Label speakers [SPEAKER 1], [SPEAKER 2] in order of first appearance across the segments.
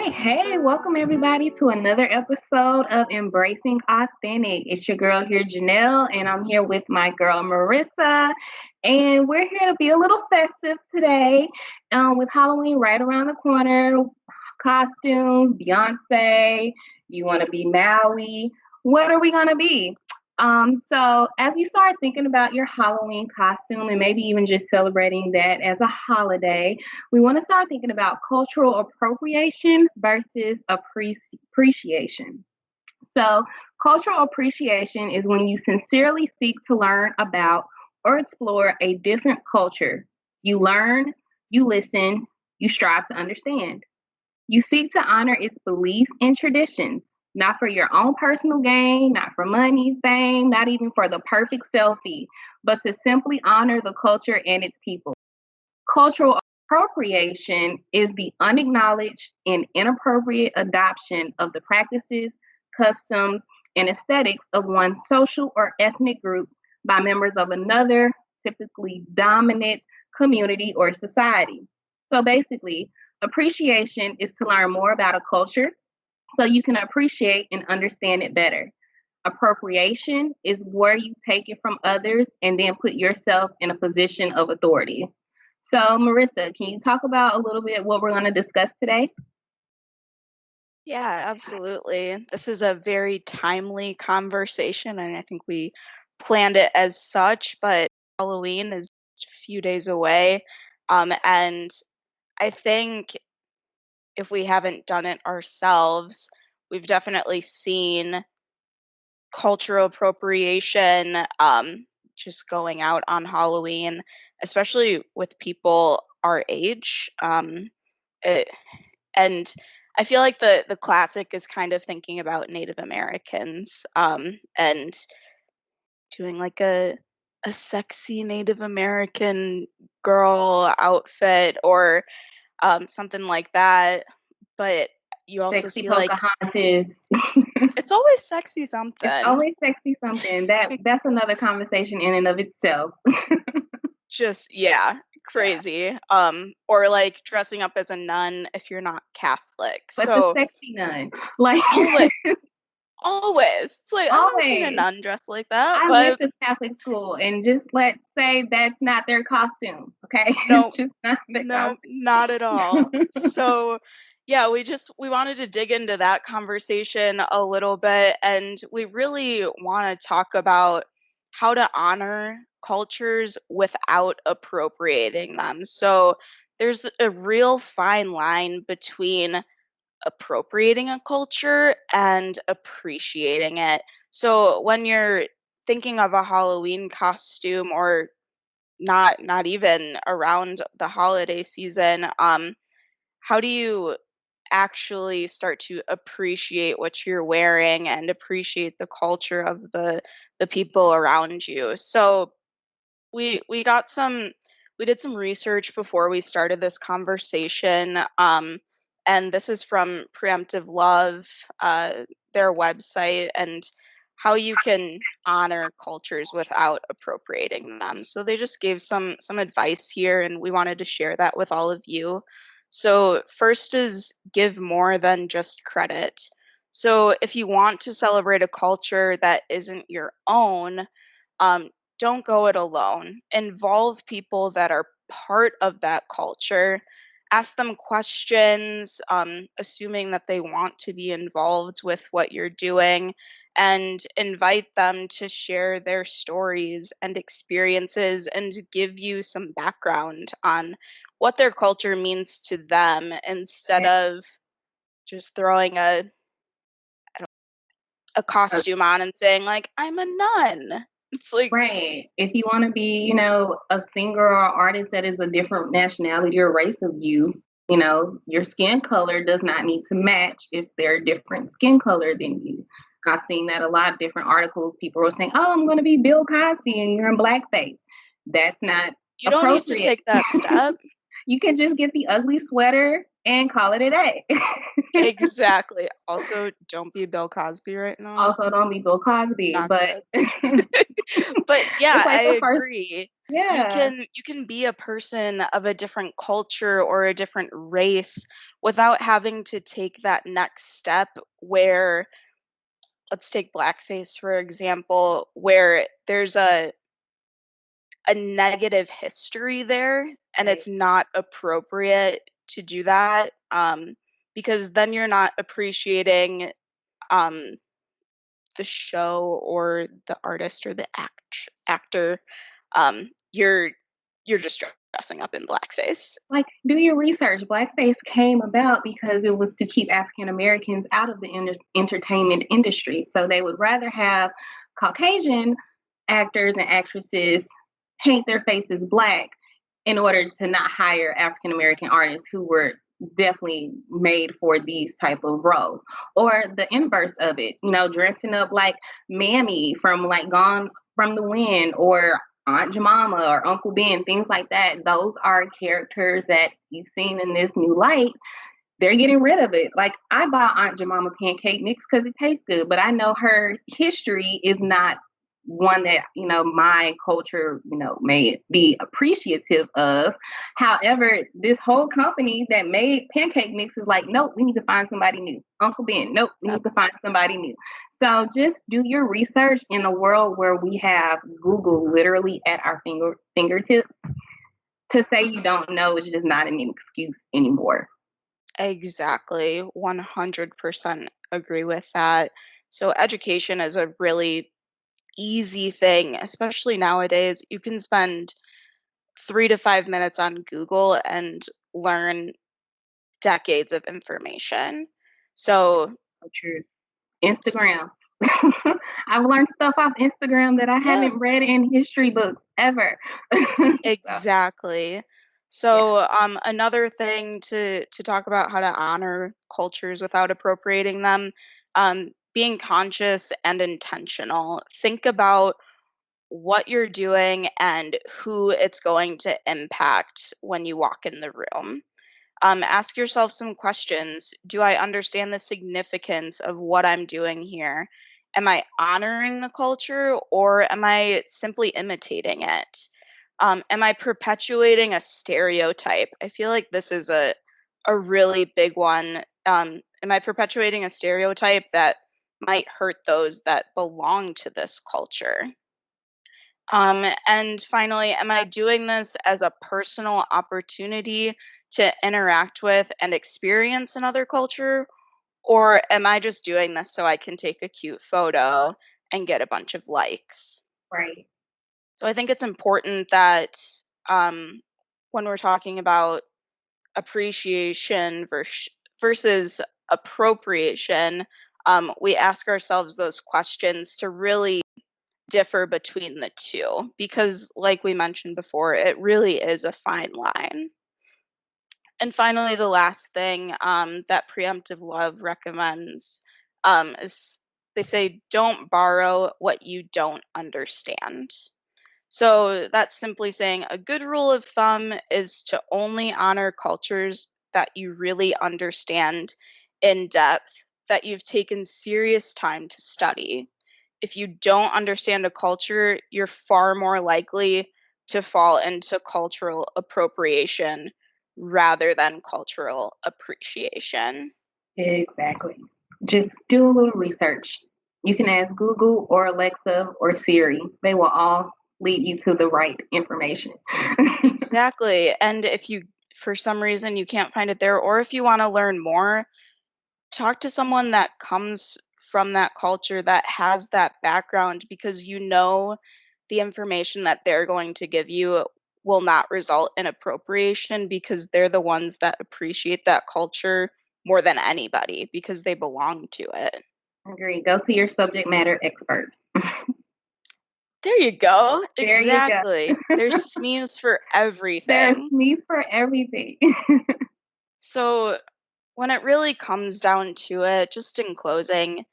[SPEAKER 1] Hey, welcome everybody to another episode of Embracing Authentic. It's your girl here, Janelle, and I'm here with my girl, Marissa. And we're here to be a little festive today with Halloween right around the corner. Costumes, Beyonce, you want to be Maui. What are we going to be? So as you start thinking about your Halloween costume and maybe even just celebrating that as a holiday, we want to start thinking about cultural appropriation versus appreciation. So, cultural appreciation is when you sincerely seek to learn about or explore a different culture. You learn, you listen, you strive to understand. You seek to honor its beliefs and traditions, not for your own personal gain, not for money, fame, not even for the perfect selfie, but to simply honor the culture and its people. Cultural appropriation is the unacknowledged and inappropriate adoption of the practices, customs, and aesthetics of one social or ethnic group by members of another, typically dominant community or society. So basically, appreciation is to learn more about a culture so you can appreciate and understand it better. Appropriation is where you take it from others and then put yourself in a position of authority. So, Marissa, can you talk about a little bit what we're going to discuss today?
[SPEAKER 2] Yeah, absolutely. This is a very timely conversation, and I think we planned it as such, but Halloween is just a few days away. And I think if we haven't done it ourselves, we've definitely seen cultural appropriation just going out on Halloween, especially with people our age. It, and I feel like the classic is kind of thinking about Native Americans, and doing like a sexy Native American girl outfit or something like that. But you also
[SPEAKER 1] Sexy
[SPEAKER 2] see like
[SPEAKER 1] Pocahontas.
[SPEAKER 2] it's always sexy
[SPEAKER 1] It's
[SPEAKER 2] something.
[SPEAKER 1] always sexy something. That's another conversation in and of itself.
[SPEAKER 2] Just yeah,
[SPEAKER 1] Yeah.
[SPEAKER 2] crazy. Or like dressing up as a nun if you're not Catholic.
[SPEAKER 1] But the
[SPEAKER 2] So
[SPEAKER 1] sexy nun. Like
[SPEAKER 2] always always. It's like I've never seen a
[SPEAKER 1] always.
[SPEAKER 2] nun dressed like that,
[SPEAKER 1] I went
[SPEAKER 2] but
[SPEAKER 1] to Catholic school and just let's say that's not their costume. Okay. It's
[SPEAKER 2] no,
[SPEAKER 1] just not their
[SPEAKER 2] no, not at all.
[SPEAKER 1] costume.
[SPEAKER 2] So, yeah, we wanted to dig into that conversation a little bit, and we really want to talk about how to honor cultures without appropriating them. So, there's a real fine line between appropriating a culture and appreciating it. So, when you're thinking of a Halloween costume or not even around the holiday season, how do you actually start to appreciate what you're wearing and appreciate the culture of the people around you? So we got some we did some research before we started this conversation, and this is from Preemptive Love, their website, and how you can honor cultures without appropriating them. So they just gave some advice here, and we wanted to share that with all of you. So first is give more than just credit. So if you want to celebrate a culture that isn't your own, um, don't go it alone. Involve people that are part of that culture. Ask them questions, assuming that they want to be involved with what you're doing, and invite them to share their stories and experiences and to give you some background on what their culture means to them instead of just throwing a costume on and saying, like, I'm a nun. It's like,
[SPEAKER 1] Right. If you want to be, a singer or artist that is a different nationality or race of you, your skin color does not need to match if they're a different skin color than you. I've seen that a lot of different articles. People are saying, "Oh, I'm going to be Bill Cosby," and you're in blackface. That's not
[SPEAKER 2] you don't need to
[SPEAKER 1] appropriate.
[SPEAKER 2] take that step.
[SPEAKER 1] You can just get the ugly sweater and call it a day.
[SPEAKER 2] Exactly. Also, don't be Bill Cosby right now.
[SPEAKER 1] Also, don't be Bill Cosby,
[SPEAKER 2] Not
[SPEAKER 1] but
[SPEAKER 2] good.
[SPEAKER 1] it's
[SPEAKER 2] But yeah, I
[SPEAKER 1] like the first,
[SPEAKER 2] agree. You
[SPEAKER 1] yeah.
[SPEAKER 2] can you can be a person of a different culture or a different race without having to take that next step where, let's take blackface for example, where there's a negative history there and
[SPEAKER 1] Right.
[SPEAKER 2] it's not appropriate to do that, because then you're not appreciating um, the show or the artist or the actor. You're just dressing up in blackface.
[SPEAKER 1] Like, do your research. Blackface came about because it was to keep African Americans out of the entertainment industry. So they would rather have Caucasian actors and actresses paint their faces black in order to not hire African American artists who were definitely made for these type of roles. Or the inverse of it, dressing up like Mammy from like Gone from the Wind, or Aunt Jemima or Uncle Ben, things like that. Those are characters that you've seen in this new light. They're getting rid of it. Like, I buy Aunt Jemima pancake mix because it tastes good, but I know her history is not one that my culture may be appreciative of. However, this whole company that made pancake mix is like, nope, we need to find somebody new. Uncle Ben, nope, we
[SPEAKER 2] Yep.
[SPEAKER 1] need to find somebody new. So just do your research. In a world where we have Google literally at our fingertips, to say you don't know is just not an excuse anymore.
[SPEAKER 2] Exactly. 100% agree with that. So education is a really easy thing, especially nowadays. You can spend 3 to 5 minutes on Google and learn decades of information. So,
[SPEAKER 1] So true.
[SPEAKER 2] s-
[SPEAKER 1] Instagram. I've learned stuff off Instagram that I
[SPEAKER 2] yeah,
[SPEAKER 1] haven't read in history books ever. So,
[SPEAKER 2] exactly.
[SPEAKER 1] yeah,
[SPEAKER 2] So, another thing to talk about how to honor cultures without appropriating them, being conscious and intentional. Think about what you're doing and who it's going to impact when you walk in the room. Ask yourself some questions. Do I understand the significance of what I'm doing here? Am I honoring the culture or am I simply imitating it? Am I perpetuating a stereotype? I feel like this is a really big one. Am I perpetuating a stereotype that might hurt those that belong to this culture? And finally, am I doing this as a personal opportunity to interact with and experience another culture? Or am I just doing this so I can take a cute photo and get a bunch of likes?
[SPEAKER 1] right.
[SPEAKER 2] So I think it's important that um, when we're talking about appreciation versus appropriation, we ask ourselves those questions to really differ between the two because, like we mentioned before, it really is a fine line. And finally, the last thing that preemptive love recommends is they say, don't borrow what you don't understand. So that's simply saying a good rule of thumb is to only honor cultures that you really understand in depth, that you've taken serious time to study. If you don't understand a culture, you're far more likely to fall into cultural appropriation rather than cultural appreciation.
[SPEAKER 1] Exactly. Just do a little research. You can ask Google or Alexa or Siri. They will all lead you to the right information.
[SPEAKER 2] Exactly. And if you, for some reason, you can't find it there, or if you want to learn more, talk to someone that comes from that culture that has that background because you know the information that they're going to give you will not result in appropriation because they're the ones that appreciate that culture more than anybody because they belong to it.
[SPEAKER 1] Agree. Go to your subject matter expert.
[SPEAKER 2] There you go.
[SPEAKER 1] There you go.
[SPEAKER 2] Exactly. There's SMEs for
[SPEAKER 1] There's
[SPEAKER 2] everything.
[SPEAKER 1] sneeze for everything.
[SPEAKER 2] So when it really comes down to it, just in closing,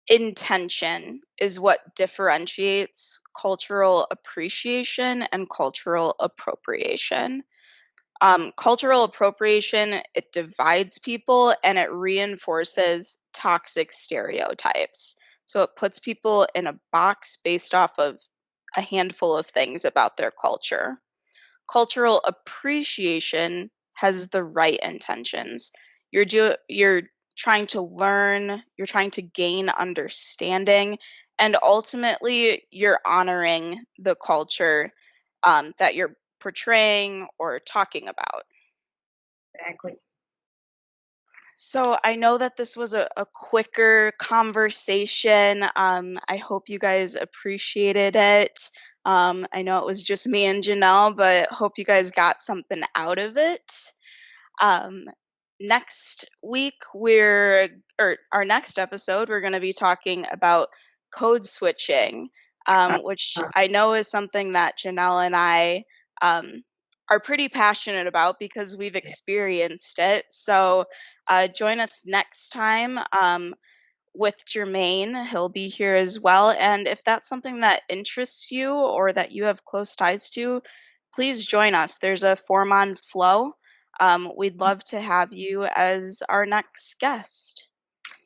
[SPEAKER 2] intention is what differentiates cultural appreciation and cultural appropriation. Cultural appropriation, it divides people and it reinforces toxic stereotypes. So it puts people in a box based off of a handful of things about their culture. Cultural appreciation has the right intentions. you're trying to learn, you're trying to gain understanding, and ultimately you're honoring the culture that you're portraying or talking about.
[SPEAKER 1] Exactly.
[SPEAKER 2] So I know that this was a quicker conversation. I hope you guys appreciated it. I know it was just me and Janelle, but hope you guys got something out of it. Um, Next week, or our next episode, we're going to be talking about code switching, which
[SPEAKER 1] Uh,
[SPEAKER 2] I know is something that Janelle and I um, are pretty passionate about because we've experienced it. So join us next time with Jermaine. He'll be here as well. And if that's something that interests you or that you have close ties to, please join us. There's a form on Flow. We'd love to have you as our next guest.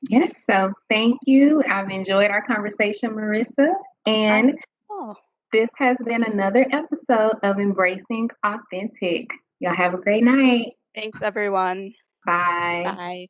[SPEAKER 1] yes, so thank you. I've enjoyed our conversation, Marissa.
[SPEAKER 2] I
[SPEAKER 1] And
[SPEAKER 2] have as well.
[SPEAKER 1] this has been another episode of Embracing Authentic. Y'all have a great night.
[SPEAKER 2] Thanks, everyone.
[SPEAKER 1] Bye.
[SPEAKER 2] Bye.